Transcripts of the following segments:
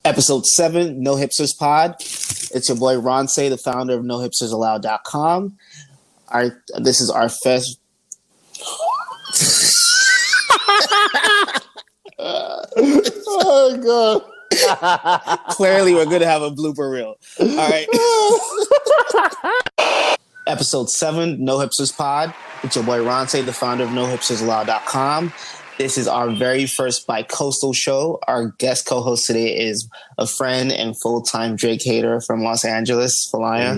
Episode 7, No Hipsters Pod. It's your boy Ron Say, the founder of NoHipstersAllowed.com. This is our first... Oh, God. Clearly, we're going to have a blooper reel. All right. Episode 7, No Hipsters Pod. It's your boy Ron Say, the founder of NoHipstersAllowed.com. This is our very first bi-coastal show. Our guest co-host today is a friend and full-time Drake hater from Los Angeles, Falaya.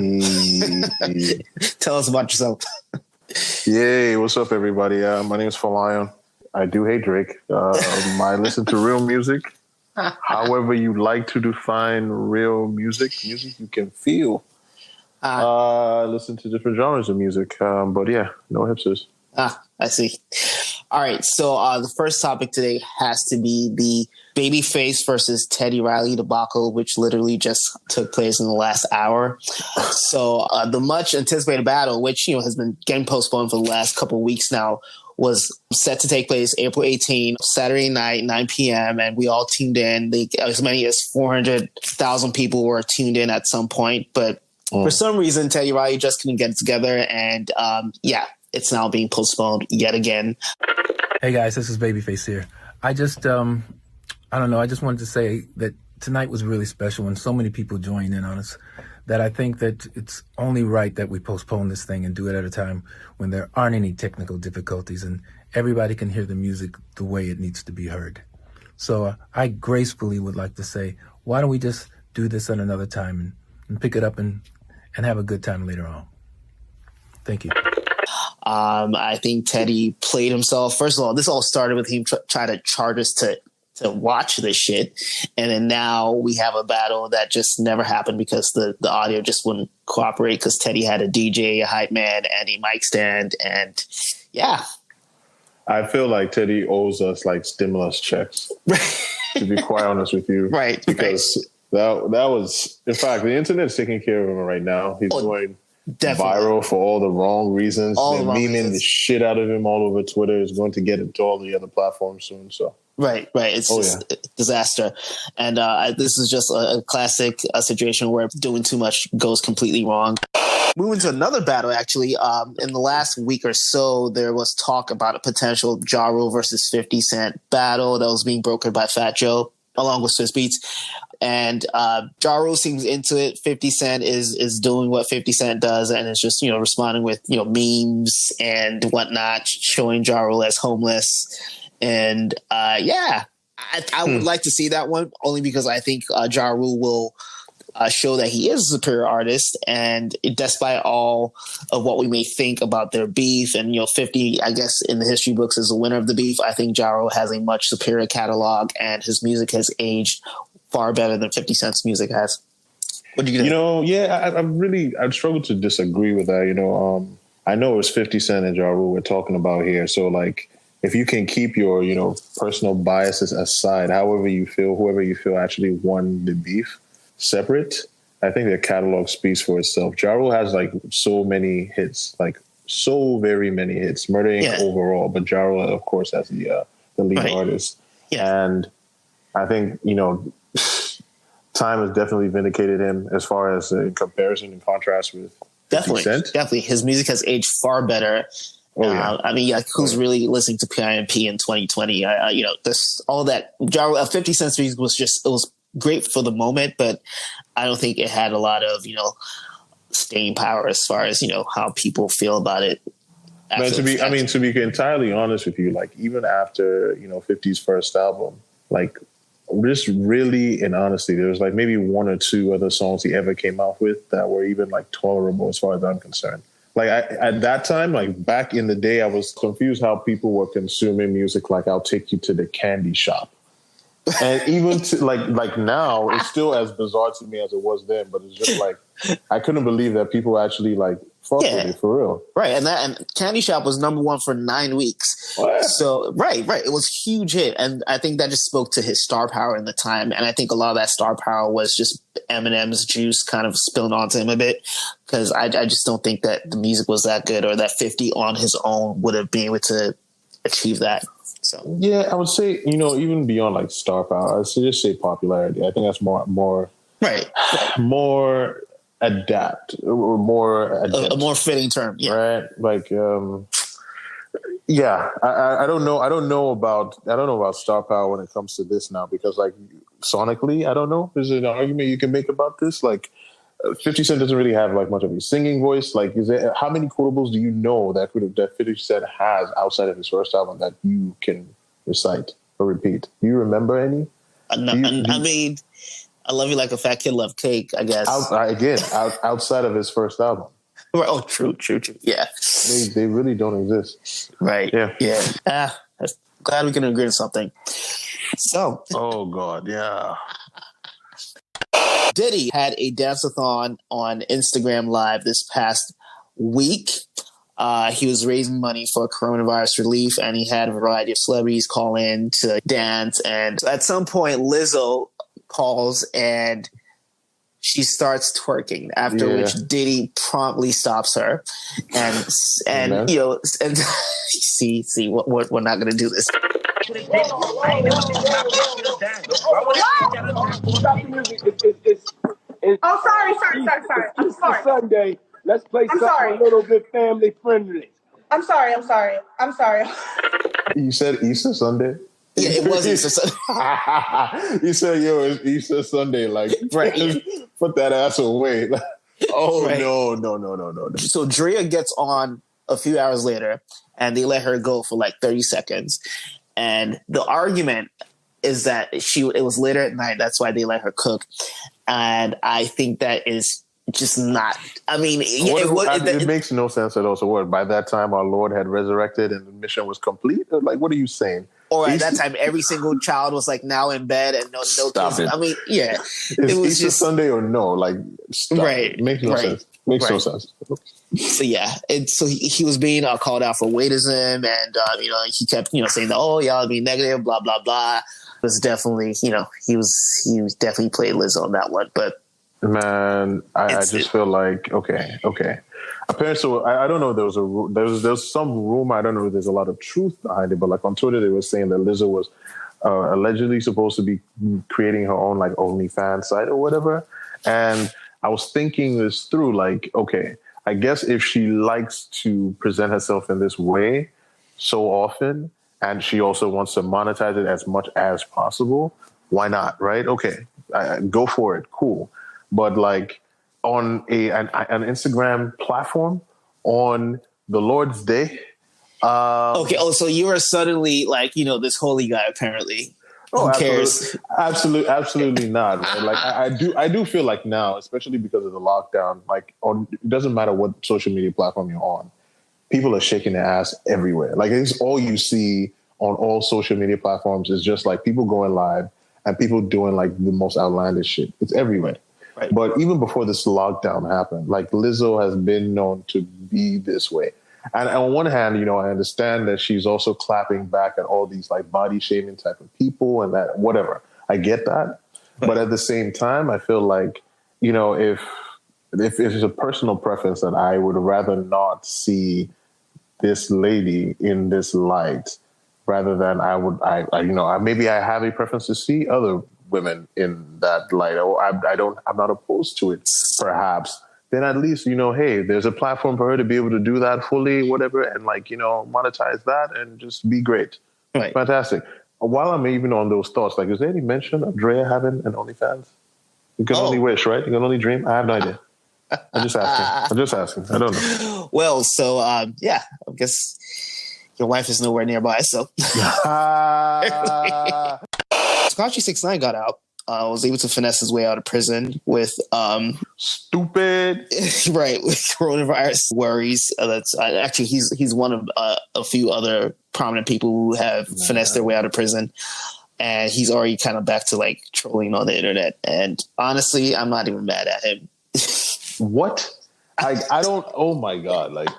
Hey. Tell us about yourself. Yay, what's up, everybody? My name is Falaya. I do hate Drake. I listen to real music. However you like to define real music you can feel. Listen to different genres of music. But yeah, no hipsters. I see. All right, so the first topic today has to be the Babyface versus Teddy Riley debacle, which literally just took place in the last hour. So the much anticipated battle, which has been getting postponed for the last couple of weeks now, was set to take place April 18, Saturday night, 9 p.m., and we all tuned in. As many as 400,000 people were tuned in at some point, but for some reason, Teddy Riley just couldn't get it together, and it's now being postponed yet again. Hey guys, this is Babyface here. I just wanted to say that tonight was really special and so many people joined in on us that I think that it's only right that we postpone this thing and do it at a time when there aren't any technical difficulties and everybody can hear the music the way it needs to be heard. So I gracefully would like to say, why don't we just do this at another time and pick it up and have a good time later on. Thank you. I think Teddy played himself. First of all, this all started with him trying to charge us to watch this shit. And then now we have a battle that just never happened because the audio just wouldn't cooperate because Teddy had a DJ, a hype man, and a mic stand. And yeah. I feel like Teddy owes us like stimulus checks, to be quite honest with you. Right. Because that was, in fact, the internet's taking care of him right now. He's going viral for all the wrong reasons. They're memeing the shit out of him all over Twitter. Is going to get into all the other platforms soon. So right. It's just a disaster. And this is just a classic situation where doing too much goes completely wrong. Moving to another battle, actually, in the last week or so, there was talk about a potential Ja Rule versus 50 Cent battle that was being brokered by Fat Joe along with Swiss Beats. And Ja Rule seems into it. 50 Cent is doing what 50 Cent does, and it's just, responding with, memes and whatnot, showing Ja Rule as homeless. And I would like to see that one, only because I think Ja Rule will show that he is a superior artist. And despite all of what we may think about their beef, and 50, I guess, in the history books is the winner of the beef, I think Ja Rule has a much superior catalog, and his music has aged far better than 50 Cent's music has. What do you think? I'd struggle to disagree with that. I know it was 50 Cent and Ja Rule we're talking about here. So like, if you can keep your, personal biases aside, whoever you feel actually won the beef separate, I think their catalog speaks for itself. Ja Rule has like so many hits, like so very many hits, Murder Inc. overall, but Ja Rule, of course, as the lead artist. Yeah. And I think, time has definitely vindicated him as far as in comparison and contrast with 50 Cent. Definitely. His music has aged far better. Who's really listening to PIMP in 2020? This all that 50 Cent's music was great for the moment, but I don't think it had a lot of staying power as far as how people feel about it. To be entirely honest with you, like even after 50's first album, like just really and honestly, there was like maybe one or two other songs he ever came out with that were even like tolerable as far as I'm concerned. Like at that time, like back in the day, I was confused how people were consuming music. Like I'll take you to the candy shop. And even like now, it's still as bizarre to me as it was then. But it's just like I couldn't believe that people actually like fuck with it for real. Right, and Candy Shop was number one for 9 weeks. What? So right, it was a huge hit, and I think that just spoke to his star power in the time. And I think a lot of that star power was just Eminem's juice kind of spilling onto him a bit, because I just don't think that the music was that good, or that 50 on his own would have been able to achieve that. So yeah, I would say, even beyond like star power, I'd just say popularity. I think that's more right. more adapt or more A adept, more fitting term. Yeah. right? Like, yeah, I don't know. I don't know about star power when it comes to this now, because like sonically, I don't know. There's an argument you can make about this. Like, 50 Cent doesn't really have like much of a singing voice. Like, how many quotables do you know that 50 Cent has outside of his first album that you can recite or repeat? Do you remember any? I mean, I love you like a fat kid love cake, I guess. Outside of his first album. Oh, true. Yeah. They really don't exist. Right. Yeah. Glad we can agree on something. So. Oh, God. Yeah. Diddy had a dance-a-thon on Instagram Live this past week. He was raising money for coronavirus relief, and he had a variety of celebrities call in to dance. And at some point, Lizzo calls and she starts twerking, after which Diddy promptly stops her. And see, we're not going to do this. Oh, sorry. I'm sorry. Sunday. Let's play something a little bit family friendly. I'm sorry. You said Easter Sunday? Yeah, it was Easter Sunday. You said, it's Easter Sunday. Like, right. Put that ass away. Oh, right. No. So Drea gets on a few hours later, and they let her go for like 30 seconds. And the argument is that it was later at night. That's why they let her cook. And I think that is just not. I mean, it makes no sense at all. So what? By that time, our Lord had resurrected and the mission was complete. Like, what are you saying? Or at that time, every single child was like now in bed and no Stop kids. It. I mean, yeah, it was Easter Sunday or no? Like, stop. Right? It makes no sense. Makes no sense. So yeah, so he was being called out for weightism, and he kept saying that, oh, y'all be negative, blah blah blah. It was definitely he was definitely played Lizzo on that one, but man, I just feel like okay. Apparently, so I don't know. There's some rumor. I don't know if there's a lot of truth behind it, but like on Twitter, they were saying that Lizzo was allegedly supposed to be creating her own like OnlyFans site or whatever. And I was thinking this through, like, okay, I guess if she likes to present herself in this way so often, and she also wants to monetize it as much as possible, why not? Right? Okay, go for it. Cool. But like on an Instagram platform on the Lord's Day. Okay. Oh, so you are suddenly like, this holy guy, apparently. Who cares? Absolutely not. Right? Like I do feel like now, especially because of the lockdown, like it doesn't matter what social media platform you're on, people are shaking their ass everywhere. Like it's all you see on all social media platforms is just like people going live and people doing like the most outlandish shit. It's everywhere. Right. But even before this lockdown happened, like Lizzo has been known to be this way. And on one hand, I understand that she's also clapping back at all these like body shaming type of people and that whatever. I get that. But at the same time, I feel like, if it's a personal preference that I would rather not see this lady in this light rather than maybe I have a preference to see other women in that light, or I'm not opposed to it, perhaps, then at least, hey, there's a platform for her to be able to do that fully, whatever, and like, monetize that and just be great. Right. Fantastic. While I'm even on those thoughts, like, is there any mention of Drea having an OnlyFans? You can only wish, right? You can only dream. I have no idea. I'm just asking. I don't know. Well, so, I guess your wife is nowhere nearby, so. Tekashi 6ix9ine got out. Was able to finesse his way out of prison with stupid right, with coronavirus worries. That's actually he's one of a few other prominent people who have finessed their way out of prison, and he's already kind of back to like trolling on the internet. And honestly, I'm not even mad at him. What? I don't. Oh my god! Like,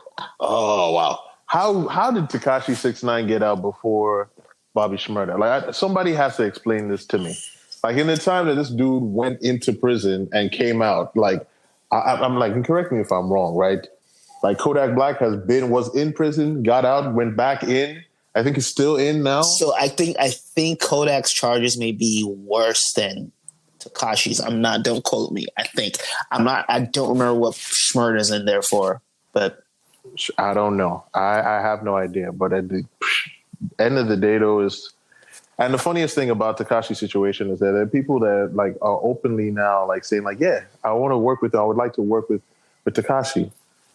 oh wow! How did Tekashi 6ix9ine get out before Bobby Shmurda? Like, somebody has to explain this to me. Like, in the time that this dude went into prison and came out, like, I'm like, and correct me if I'm wrong, right? Like, Kodak Black was in prison, got out, went back in, I think it's still in now. So I think Kodak's charges may be worse than Tekashi's. Don't quote me. I don't remember what Schmurder's in there for, but I don't know. I have no idea. But at the end of the day, though, and the funniest thing about Tekashi's situation is that there are people that like are openly now like saying like, yeah, I want to work with him. I would like to work with Tekashi.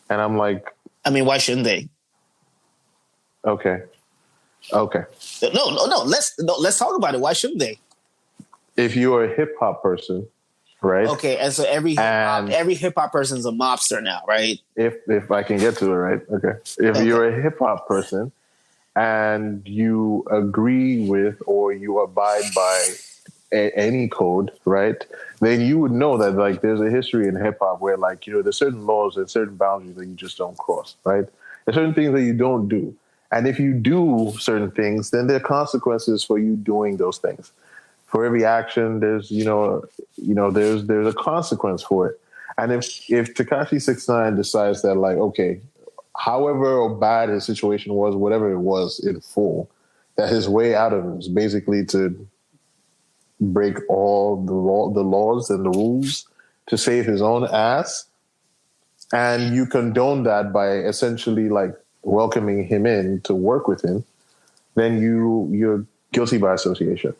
And I'm like, I mean, why shouldn't they? Okay. No. Let's talk about it. Why shouldn't they? If you're a hip hop person, right? Okay, and so every hip hop person is a mobster now, right? If I can get to it, right? Okay. If you're a hip hop person and you agree with or you abide by any code, right? Then you would know that like there's a history in hip hop where like, there's certain laws and certain boundaries that you just don't cross, right? There's certain things that you don't do. And if you do certain things, then there are consequences for you doing those things. For every action, there's there's a consequence for it. And if Tekashi 6ix9ine decides that like, okay, however bad his situation was, whatever it was in full, that his way out of it is basically to break all the laws and the rules to save his own ass, and you condone that by essentially like welcoming him in to work with him, then you're guilty by association.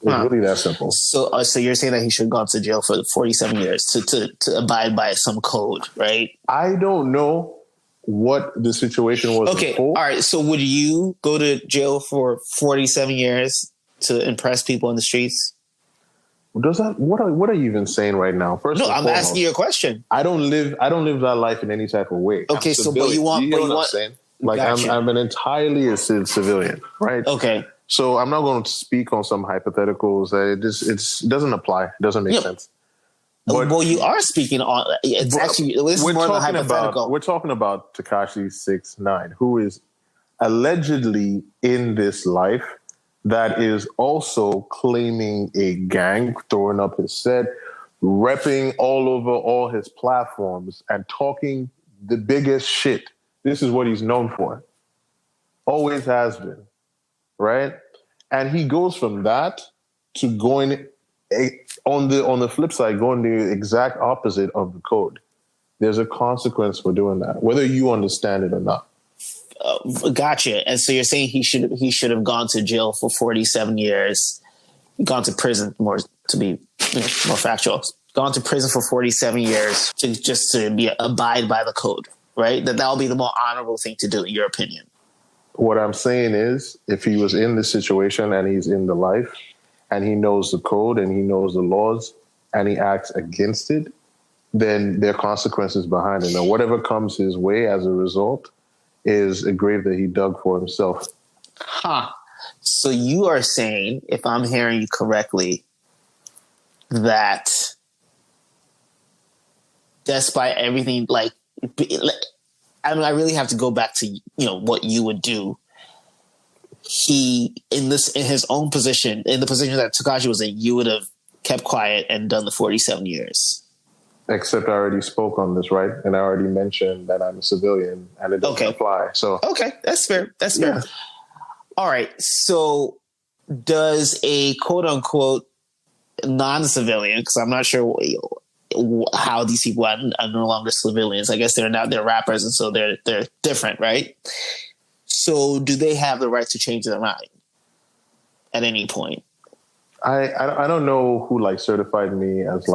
It's really that simple. So you're saying that he should have gone to jail for 47 years to abide by some code, right? I don't know what the situation was. Okay, all right. So would you go to jail for 47 years to impress people in the streets? Does that what are you even saying right now? First, I'm asking you a question. I don't live that life in any type of way. Okay, so but you want, what I'm saying? Like gotcha. I'm an entirely a civilian, right? Okay. So I'm not going to speak on some hypotheticals that it doesn't apply. It doesn't make sense. But, well, you are speaking on. It's actually this is more than hypothetical. We're talking about Tekashi 6ix9ine, who is allegedly in this life that is also claiming a gang, throwing up his set, repping all over all his platforms, and talking the biggest shit. This is what he's known for. Always has been. Right? And he goes from that to going on the flip side, going the exact opposite of the code. There's a consequence for doing that, whether you understand it or not. Gotcha. And so you're saying he should have gone to jail for 47 years, gone to prison, more to be more factual, gone to prison for 47 years to abide by the code, right? That'll be the more honorable thing to do, in your opinion. What I'm saying is, if he was in this situation and he's in the life and he knows the code and he knows the laws and he acts against it, then there are consequences behind it. And whatever comes his way as a result is a grave that he dug for himself. So you are saying, if I'm hearing you correctly, that despite everything, I really have to go back to what you would do. He in his own position, in the position that Tekashi was in, you would have kept quiet and done the 47 years. Except I already spoke on this, right? And I already mentioned that I'm a civilian and it doesn't apply. So okay, that's fair. That's fair. Yeah. All right. So does a quote unquote non-civilian, because I'm not sure how these people are no longer civilians. I guess they're rappers, and so they're different, right? So do they have the right to change their mind at any point? I don't know who certified me as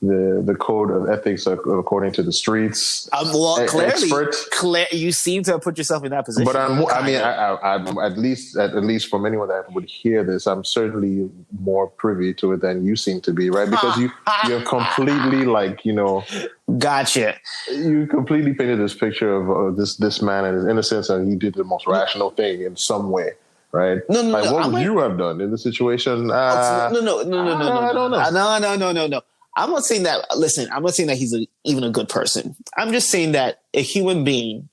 the code of ethics according to the streets. Clearly, you seem to have put yourself in that position. But I'm at least from anyone that would hear this, I'm certainly more privy to it than you seem to be, right? Because you're completely Gotcha. You completely painted this picture of this man and his innocence, and he did the most rational thing in some way. Right? No. What would you have done in the situation? No. I don't know. No. I'm not saying that. Listen, I'm not saying that he's even a good person. I'm just saying that a human being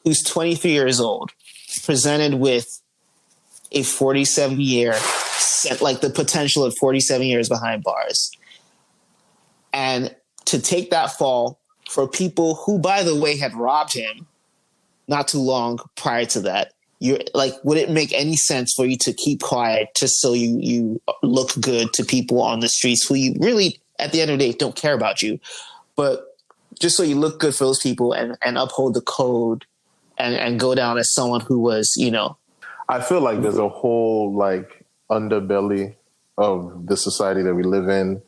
who's 23 years old, presented with a 47-year, the potential of 47 years behind bars, and to take that fall for people who, by the way, had robbed him not too long prior to that, you're like, would it make any sense for you to keep quiet just so you look good to people on the streets who you really, at the end of the day, don't care about you, but just so you look good for those people and uphold the code and go down as someone who was, I feel like there's a whole like underbelly of the society that we live in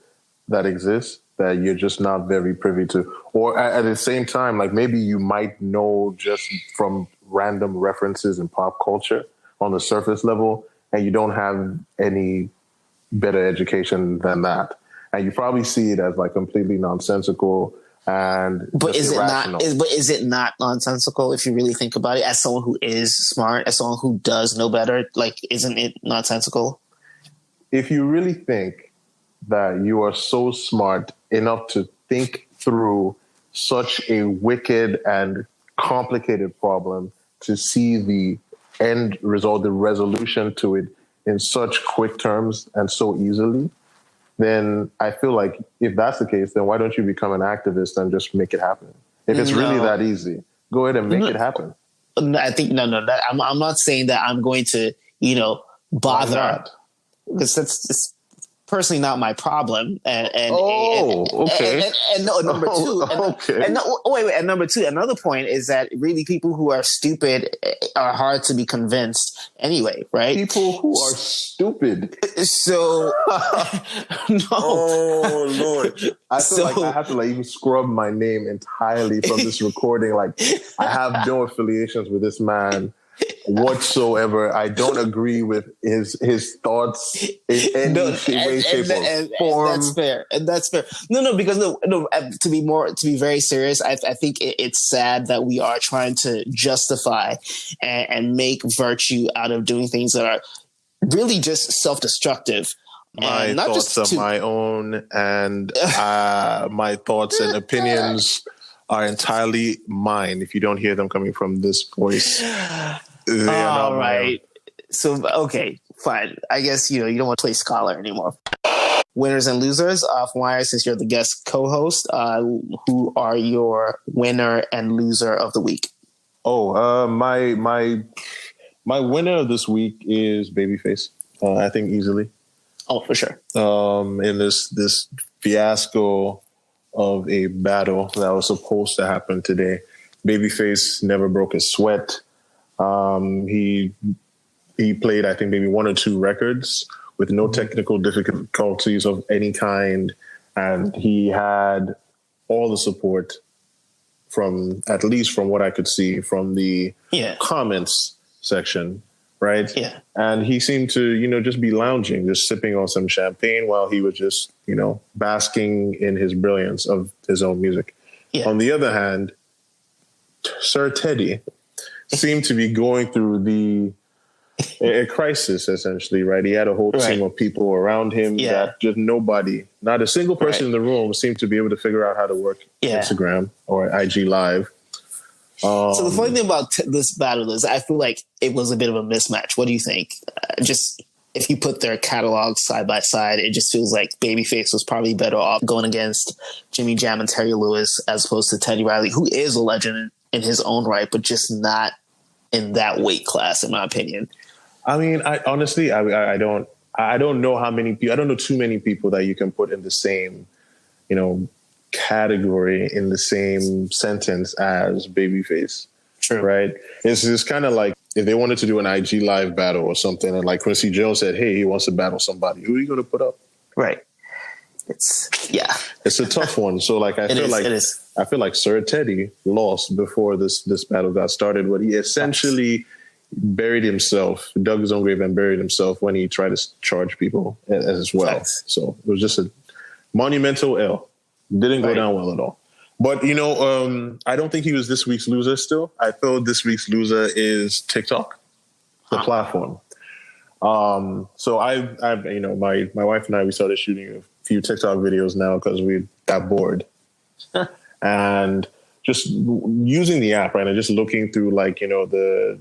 that exists that you're just not very privy to. Or at the same time, like maybe you might know just from random references in pop culture on the surface level, and you don't have any better education than that. And you probably see it as like completely nonsensical and irrational. Is it not nonsensical if you really think about it? As someone who is smart, as someone who does know better, like, isn't it nonsensical? If you really think that you are so smart enough to think through such a wicked and complicated problem to see the end result, the resolution to it in such quick terms and so easily, then I feel like if that's the case, then why don't you become an activist and just make it happen? If it's really that easy, go ahead and make it happen. I think no. I'm not saying that I'm going to, bother, because that's personally not my problem. Okay. And number two, okay. And number two, another point is that really people who are stupid are hard to be convinced anyway, right? People who are stupid. So, no. Oh Lord! I feel like I have to even scrub my name entirely from this recording. Like I have no affiliations with this man whatsoever. I don't agree with his thoughts in any way, shape, or form. And that's fair. No, because to be very serious, I think it's sad that we are trying to justify and make virtue out of doing things that are really just self-destructive. My thoughts are my own, and my thoughts and opinions are entirely mine. If you don't hear them coming from this voice, all right. So, okay, fine. I guess, you don't want to play scholar anymore. Winners and losers. Wire, since you're the guest co-host, who are your winner and loser of the week? Oh, my winner of this week is Babyface. I think easily. Oh, for sure. In this fiasco of a battle that was supposed to happen today, Babyface never broke a sweat. He played, I think, maybe one or two records with no technical difficulties of any kind, and he had all the support from, at least from what I could see, from the comments section, right? Yeah. And he seemed to, just be lounging, just sipping on some champagne while he was just, basking in his brilliance of his own music. Yeah. On the other hand, Sir Teddy seemed to be going through a crisis, essentially, right? He had a whole team of people around him that just nobody, not a single person in the room seemed to be able to figure out how to work Instagram or IG Live. So the funny thing about this battle is I feel like it was a bit of a mismatch. What do you think? Just if you put their catalogs side by side, it just feels like Babyface was probably better off going against Jimmy Jam and Terry Lewis as opposed to Teddy Riley, who is a legend in his own right, but just not in that weight class, in my opinion. I mean, I honestly don't know how many people. I don't know too many people that you can put in the same, category, in the same sentence as Babyface. True. Right? It's just kind of like if they wanted to do an IG Live battle or something, and like Quincy Jones said, "Hey, he wants to battle somebody. Who are you going to put up?" Right. It's a tough one. So like I feel like Sir Teddy lost before this battle got started, but he essentially buried himself, dug his own grave and buried himself when he tried to charge people as well. Facts. So it was just a monumental L. Didn't go down well at all. But I don't think he was this week's loser still. I feel this week's loser is TikTok, the platform. So I've my wife and I, we started shooting a few TikTok videos now because we got bored. And just using the app, right, and just looking through like, the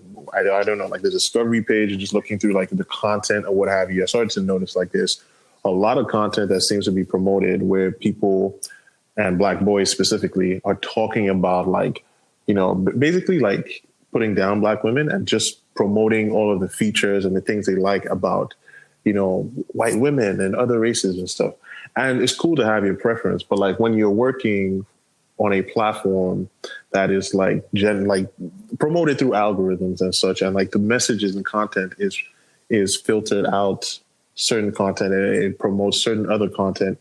discovery page and just looking through like the content or what have you, I started to notice like there's a lot of content that seems to be promoted where people, and Black boys specifically, are talking about like, basically like putting down Black women and just promoting all of the features and the things they like about, white women and other races and stuff. And it's cool to have your preference, but like when you're working on a platform that is like promoted through algorithms and such, and like the messages and content is filtered out certain content and it promotes certain other content.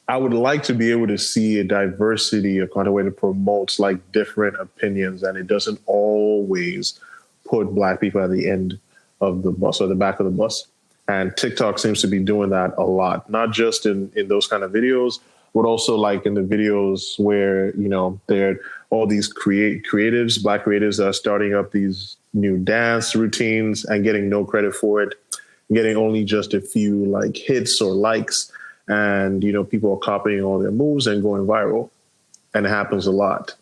I would like to be able to see a diversity of content where it promotes like different opinions and it doesn't always put Black people at the end of the bus or the back of the bus. And TikTok seems to be doing that a lot, not just in those kind of videos, but also like in the videos where, there are all these creatives, Black creatives that are starting up these new dance routines and getting no credit for it, getting only just a few like hits or likes. And, people are copying all their moves and going viral. And it happens a lot.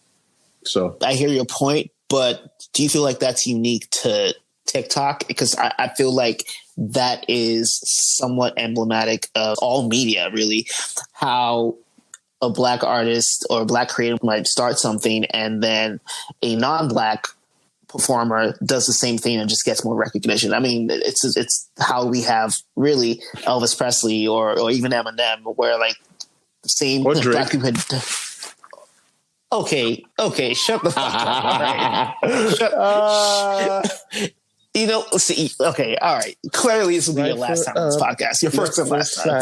So I hear your point, but do you feel like that's unique to TikTok? Because I feel like that is somewhat emblematic of all media, really, how a Black artist or a Black creator might start something and then a non-Black performer does the same thing and just gets more recognition. I mean, it's how we have really Elvis Presley or even Eminem, where like the same Black people had. Okay, shut the fuck up. Right? See, okay, all right. Clearly, this will be your last time on this podcast. Your first and last time.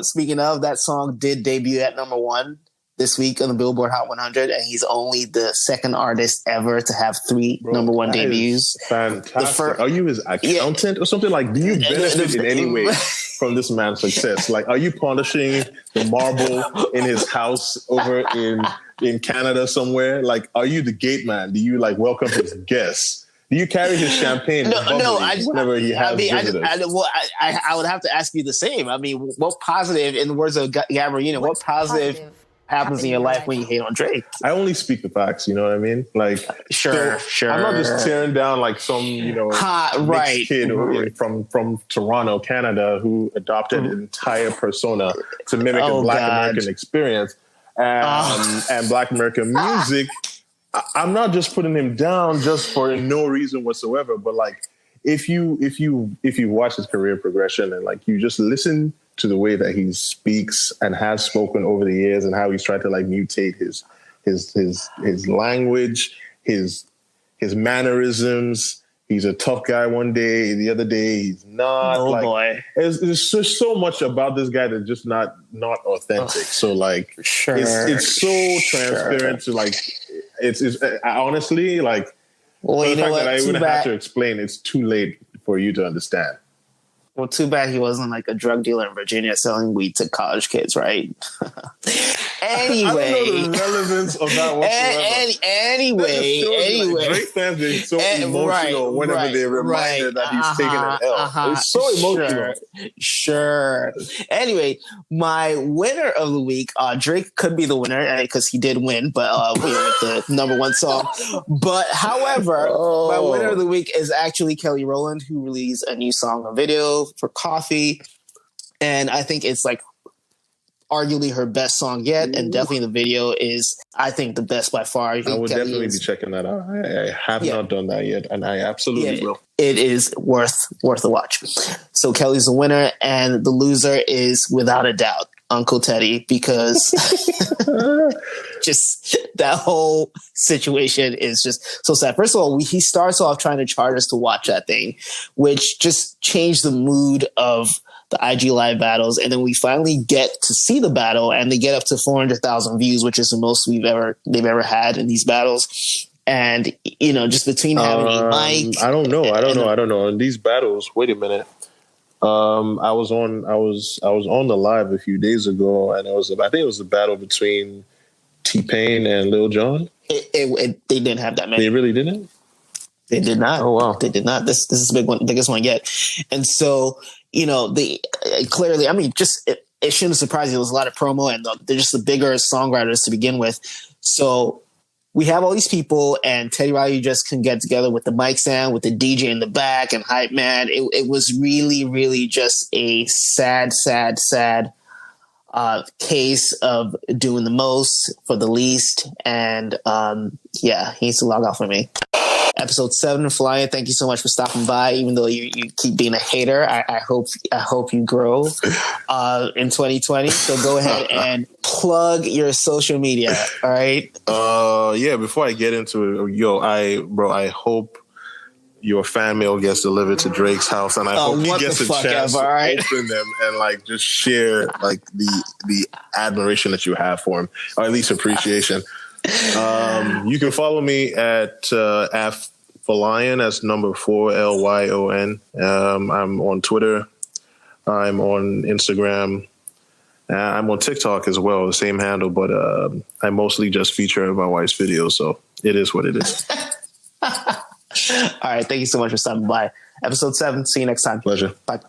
Speaking of, that song did debut at #1 this week on the Billboard Hot 100, and he's only the second artist ever to have 3 #1 debuts. Fantastic. Are you his accountant or something? Like, do you benefit in any way from this man's success? Like, are you polishing the marble in his house over in Canada somewhere? Like, are you the gate man? Do you like welcome his guests? Do you carry his champagne whenever he has visitors? I would have to ask you the same. I mean, what positive, in the words of Gabrielle, what positive happens in your life when you hate on Drake? I only speak the facts, you know what I mean? Like, sure. I'm not just tearing down like some, mixed kid from Toronto, Canada, who adopted an entire persona to mimic a Black American experience and Black American music. I'm not just putting him down just for no reason whatsoever, but like if you watch his career progression and like you just listen to the way that he speaks and has spoken over the years and how he's tried to like mutate his language, his mannerisms. He's a tough guy one day, the other day he's not. Oh boy. There's just so much about this guy that's just not authentic. So like it's so transparent to like it's honestly like the fact that I wouldn't have to explain, it's too late for you to understand. Well, too bad he wasn't like a drug dealer in Virginia selling weed to college kids, right? Anyway, I don't know the relevance of that whatsoever. Anyway, like, Drake fans being so emotional whenever they're reminded that he's taking an L. It's so emotional. Sure. Anyway, my winner of the week, Drake could be the winner because he did win, but with the #1 song. But however, my winner of the week is actually Kelly Rowland, who released a new song, a video for Coffee, and I think it's like arguably her best song yet, and definitely the video is, I think, the best by far. I would definitely be checking that out. I have not done that yet, and I absolutely will. It is worth the watch. So Kelly's the winner, and the loser is without a doubt Uncle Teddy, because just that whole situation is just so sad. First of all, he starts off trying to charge us to watch that thing, which just changed the mood of the IG Live battles. And then we finally get to see the battle, and they get up to 400,000 views, which is the most they've ever had in these battles. And, just between having a mic. I don't know. In these battles, wait a minute. I was on the live a few days ago, and I think it was the battle between T-Pain and Lil Jon. They didn't have that many. They really didn't? They did not. Oh wow. They did not. This is the biggest one yet. And so, they clearly, I mean, just it shouldn't surprise you. There was a lot of promo, and they're just the bigger songwriters to begin with. So we have all these people, and Teddy Riley just can get together with the mic stand, with the DJ in the back, and hype man. It was really, really just a sad case of doing the most for the least. And he needs to log off for me. Episode 7, Flying. Thank you so much for stopping by. Even though you keep being a hater, I hope you grow in 2020. So go ahead and plug your social media. All right. Before I get into it, I hope your fan mail gets delivered to Drake's house, and I hope he gets a chance to open them and like just share like the admiration that you have for him, or at least appreciation. You can follow me at Falion. That's number 4 LYON. I'm on Twitter. I'm on Instagram. I'm on TikTok as well, the same handle, but I mostly just feature my wife's videos, so it is what it is. All right. Thank you so much for stopping by. Episode 7. See you next time. Pleasure. Bye.